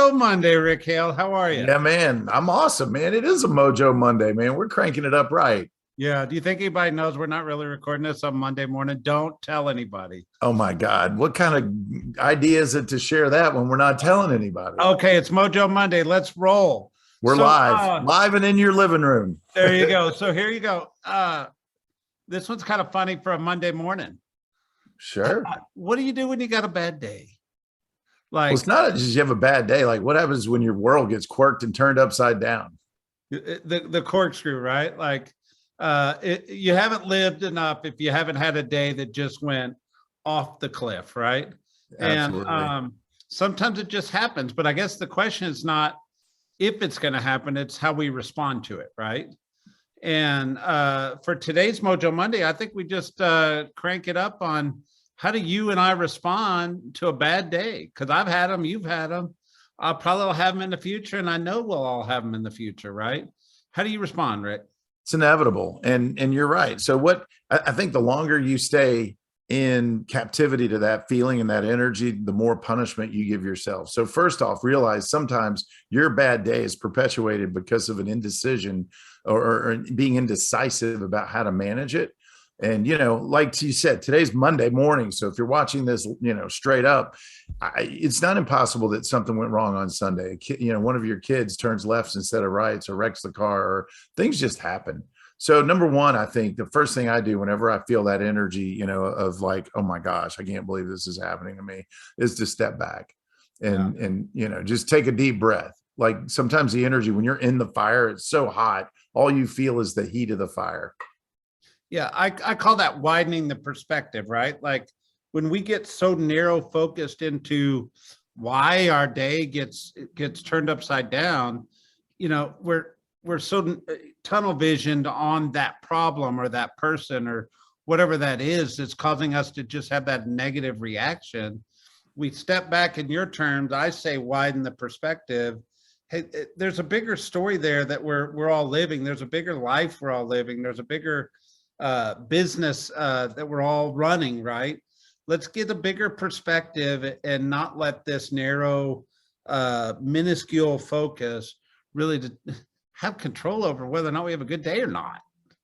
Mojo Monday, Rick Hale. How are you? Yeah, man. I'm awesome, man. It is a Mojo Monday, man. We're cranking it up right. Yeah. Do you think anybody knows we're not really recording this on Monday morning? Don't tell anybody. Oh my God. What kind of idea is it to share that when we're not telling anybody? Okay, it's Mojo Monday. Let's roll. We're So live and in your living room. there you go. So here you go. This one's kind of funny for a Monday morning. Sure. What do you do when you got a bad day? Well, Like it's not just you have a bad day. Like what happens when your world gets quirked and turned upside down? the corkscrew, right? Like you haven't lived enough if you haven't had a day that just went off the cliff, right? Absolutely. And sometimes it just happens, but I guess the question is not if it's going to happen, it's how we respond to it, right? And for today's Mojo Monday, I think we just crank it up on how do you and I respond to a bad day? Because I've had them, you've had them. I'll probably have them in the future, and I know we'll all have them in the future, right? How do you respond, Rick? It's inevitable. And you're right. So what I think the longer you stay in captivity to that feeling and that energy, the more punishment you give yourself. So first off, realize sometimes your bad day is perpetuated because of an indecision or being indecisive about how to manage it. And, like you said, today's Monday morning. So if you're watching this, straight up, it's not impossible that something went wrong on Sunday. One of your kids turns lefts instead of rights or wrecks the car or things just happen. So number one, I think the first thing I do whenever I feel that energy, of like, oh my gosh, I can't believe this is happening to me, is to step back and just take a deep breath. Like sometimes the energy when you're in the fire, it's so hot, all you feel is the heat of the fire. Yeah, I call that widening the perspective, right? Like when we get so narrow focused into why our day gets turned upside down, we're so tunnel visioned on that problem or that person or whatever that is that's causing us to just have that negative reaction. We step back in your terms, I say widen the perspective. Hey, there's a bigger story there that we're all living. There's a bigger life we're all living. There's a bigger business that we're all running, right? Let's get a bigger perspective and not let this narrow, minuscule focus really to have control over whether or not we have a good day or not.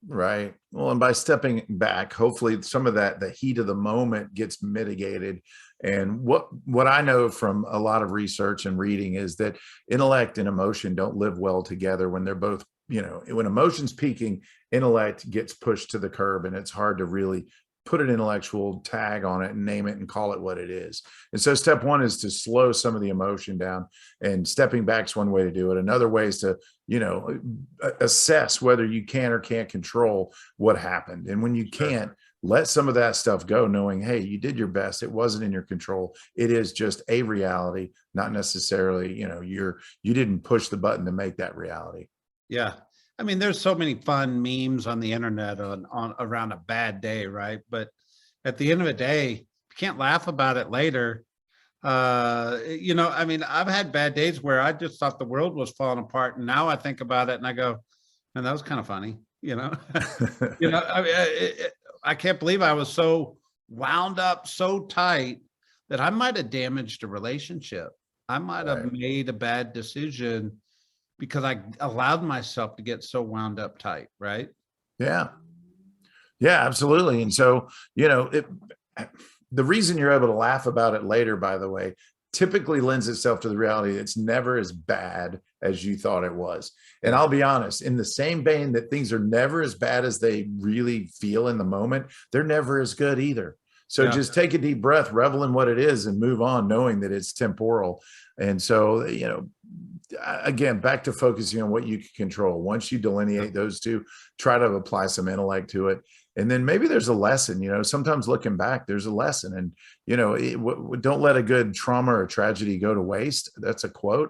Right. Well, and by stepping back, hopefully some of the heat of the moment gets mitigated. And what I know from a lot of research and reading is that intellect and emotion don't live well together when they're both, when emotion's peaking, intellect gets pushed to the curb and it's hard to really put an intellectual tag on it and name it and call it what it is. And so step one is to slow some of the emotion down, and stepping back is one way to do it. Another way is to, assess whether you can or can't control what happened. And when you can't, let some of that stuff go, knowing, hey, you did your best. It wasn't in your control. It is just a reality, not necessarily, you didn't push the button to make that reality. Yeah. I mean, there's so many fun memes on the internet on around a bad day, right? But at the end of the day, you can't laugh about it later. I mean, I've had bad days where I just thought the world was falling apart, and now I think about it and I go, man, that was kind of funny, I mean, I can't believe I was so wound up, so tight that I might have damaged a relationship. I might have made a bad decision because I allowed myself to get so wound up tight, right? Yeah. Yeah, absolutely. And so, the reason you're able to laugh about it later, by the way, typically lends itself to the reality that it's never as bad as you thought it was. And I'll be honest, in the same vein that things are never as bad as they really feel in the moment, they're never as good either. So just take a deep breath, revel in what it is, and move on, knowing that it's temporal. And so, again, back to focusing on what you can control. Once you delineate those two, try to apply some intellect to it. And then maybe there's a lesson, sometimes looking back, there's a lesson. And, don't let a good trauma or tragedy go to waste. That's a quote.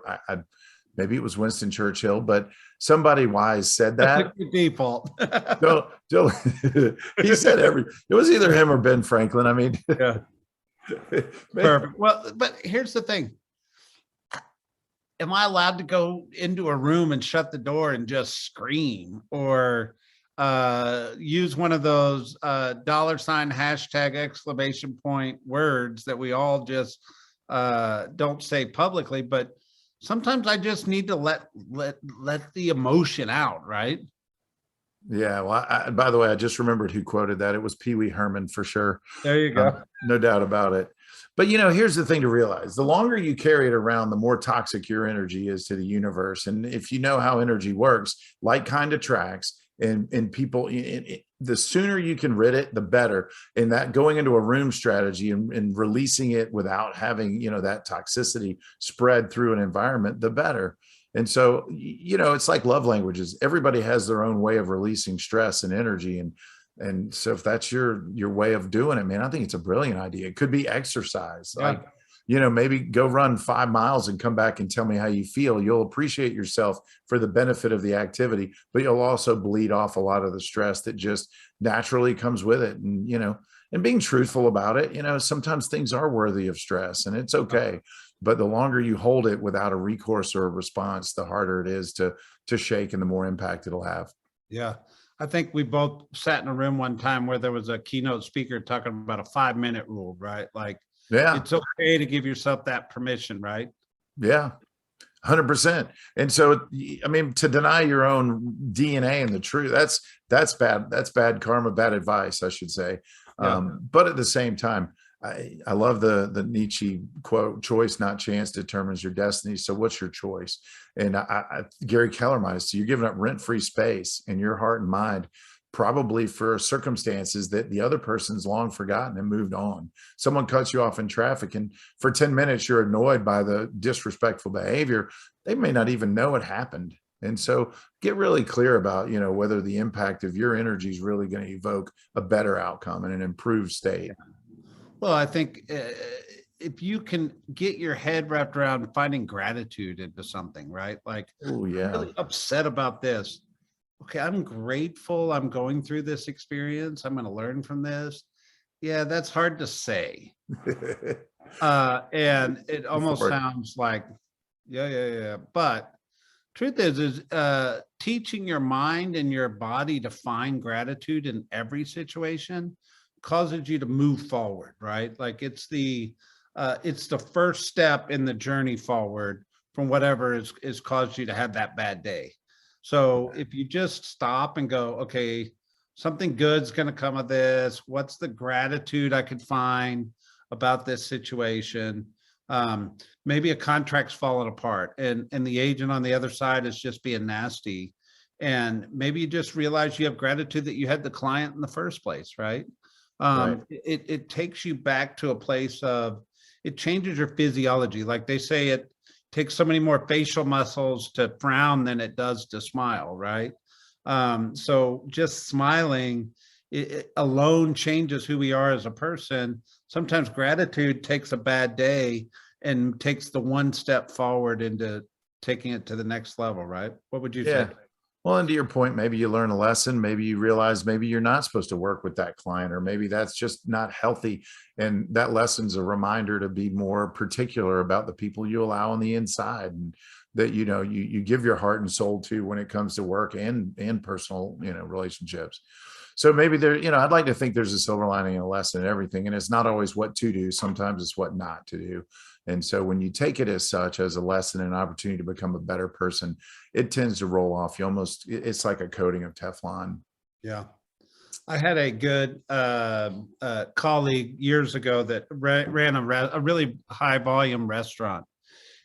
Maybe it was Winston Churchill, but somebody wise said that. Default. He said it was either him or Ben Franklin. I mean, yeah. Perfect. Well, but here's the thing. Am I allowed to go into a room and shut the door and just scream or use one of those $ hashtag exclamation point words that we all just don't say publicly? But sometimes I just need to let the emotion out, right? Yeah. Well, by the way, I just remembered who quoted that. It was Pee Wee Herman for sure. There you go. No doubt about it. But here's the thing to realize: the longer you carry it around, the more toxic your energy is to the universe. And if you know how energy works, like kind attracts, and people, the sooner you can rid it, the better. And that going into a room strategy and releasing it without having that toxicity spread through an environment, the better. And so, it's like love languages. Everybody has their own way of releasing stress and energy. And so if that's your way of doing it, man, I think it's a brilliant idea. It could be exercise. Yeah. Like, maybe go run 5 miles and come back and tell me how you feel. You'll appreciate yourself for the benefit of the activity, but you'll also bleed off a lot of the stress that just naturally comes with it. And being truthful about it, sometimes things are worthy of stress, and it's okay. But the longer you hold it without a recourse or a response, the harder it is to shake, and the more impact it'll have. Yeah. I think we both sat in a room one time where there was a keynote speaker talking about a 5-minute rule, right? Like, Yeah. it's okay to give yourself that permission, right? Yeah. 100%. And so, I mean, to deny your own DNA and the truth, that's bad. That's bad karma, bad advice, I should say. Yeah. But at the same time, I love the Nietzsche quote: "Choice, not chance, determines your destiny." So what's your choice? And Gary Keller might say, you're giving up rent-free space in your heart and mind, probably for circumstances that the other person's long forgotten and moved on. Someone cuts you off in traffic, and for 10 minutes, you're annoyed by the disrespectful behavior. They may not even know it happened. And so get really clear about, whether the impact of your energy is really going to evoke a better outcome and an improved state. Well, I think if you can get your head wrapped around finding gratitude into something, right? Like, Oh, I'm yeah. really upset about this. Okay, I'm grateful I'm going through this experience. I'm going to learn from this. Yeah, that's hard to say. And it almost For it. sounds like, yeah. But truth is teaching your mind and your body to find gratitude in every situation causes you to move forward, right? Like, it's the first step in the journey forward from whatever is caused you to have that bad day. So if you just stop and go, okay, something good's going to come of this. What's the gratitude I could find about this situation? Maybe a contract's falling apart, and the agent on the other side is just being nasty. And maybe you just realize you have gratitude that you had the client in the first place, right? Right. It takes you back to a place of, it changes your physiology. Like they say, it takes so many more facial muscles to frown than it does to smile, right? So just smiling it alone changes who we are as a person. Sometimes gratitude takes a bad day and takes the one step forward into taking it to the next level, right? What would you Yeah. say? Well, and to your point, maybe you learn a lesson. Maybe you realize maybe you're not supposed to work with that client, or maybe that's just not healthy. And that lesson's a reminder to be more particular about the people you allow on the inside, and that you give your heart and soul to when it comes to work and personal relationships. So maybe I'd like to think there's a silver lining and a lesson in everything, and it's not always what to do. Sometimes it's what not to do. And so when you take it as such, as a lesson and an opportunity to become a better person, it tends to roll off. It's like a coating of Teflon. Yeah. I had a good colleague years ago that ran a really high volume restaurant.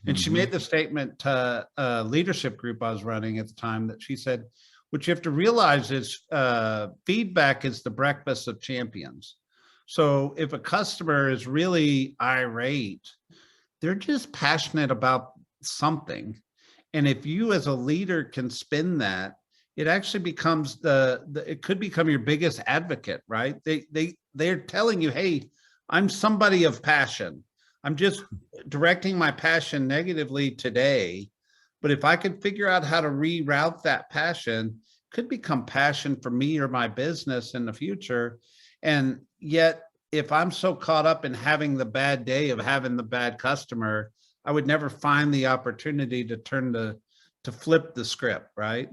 And she Mhm. made the statement to a leadership group I was running at the time, that she said, what you have to realize is feedback is the breakfast of champions. So if a customer is really irate, they're just passionate about something. And if you as a leader can spin that, it actually becomes it could become your biggest advocate, right? They're telling you, hey, I'm somebody of passion. I'm just directing my passion negatively today. But if I could figure out how to reroute that passion, it could become passion for me or my business in the future. And yet, if I'm so caught up in having the bad day of having the bad customer, I would never find the opportunity to flip the script, right?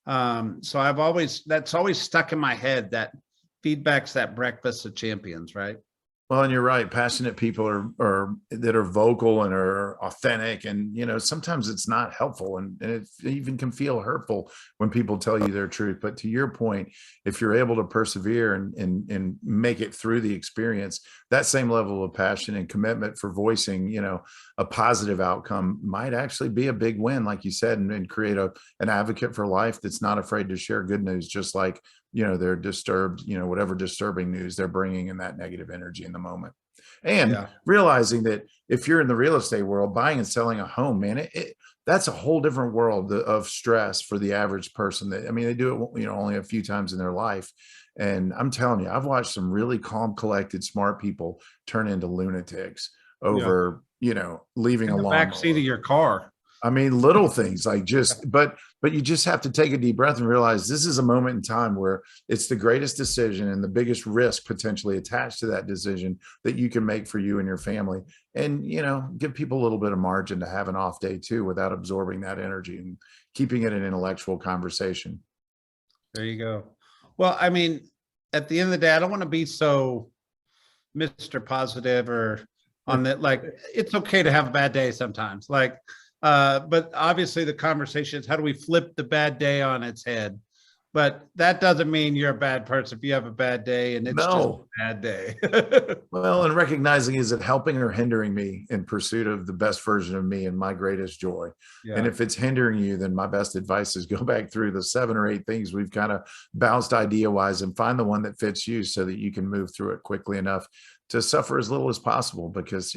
So that's always stuck in my head, that feedback's that breakfast of champions, right? Well, and you're right. Passionate people are that are vocal and are authentic, and sometimes it's not helpful, and it even can feel hurtful when people tell you their truth. But to your point, if you're able to persevere and make it through the experience, that same level of passion and commitment for voicing, a positive outcome might actually be a big win, like you said, and create an advocate for life that's not afraid to share good news, just like they're disturbed, whatever disturbing news they're bringing in that negative energy in the moment. And Yeah. realizing that if you're in the real estate world, buying and selling a home, man, that's a whole different world of stress for the average person. That, I mean, they do it, only a few times in their life. And I'm telling you, I've watched some really calm, collected, smart people turn into lunatics Yeah. over, leaving In a the back seat of lawnmower. your car. I mean, little things like but you just have to take a deep breath and realize this is a moment in time where it's the greatest decision and the biggest risk potentially attached to that decision that you can make for you and your family. And, give people a little bit of margin to have an off day too, without absorbing that energy and keeping it an intellectual conversation. There you go. Well, I mean, at the end of the day, I don't want to be so Mr. Positive or on that. Like, it's okay to have a bad day sometimes. Like, but obviously the conversation is how do we flip the bad day on its head? But that doesn't mean you're a bad person if you have a bad day and it's just a No. bad day. Well, and recognizing, is it helping or hindering me in pursuit of the best version of me and my greatest joy? And Yeah. if it's hindering you, then my best advice is go back through the 7 or 8 things we've kind of bounced idea wise and find the one that fits you so that you can move through it quickly enough to suffer as little as possible, because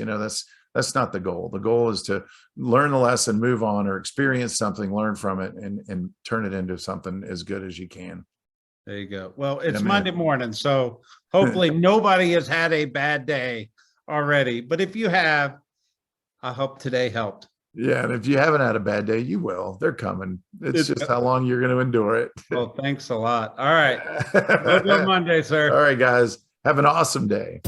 that's not the goal. The goal is to learn the lesson, move on, or experience something, learn from it, and turn it into something as good as you can. There you go. Well, it's Yeah, man. Monday morning, so hopefully nobody has had a bad day already. But if you have, I hope today helped. Yeah, and if you haven't had a bad day, you will. They're coming. It's just how long you're going to endure it. Well, thanks a lot. All right. Mojo Monday, sir. All right, guys. Have an awesome day.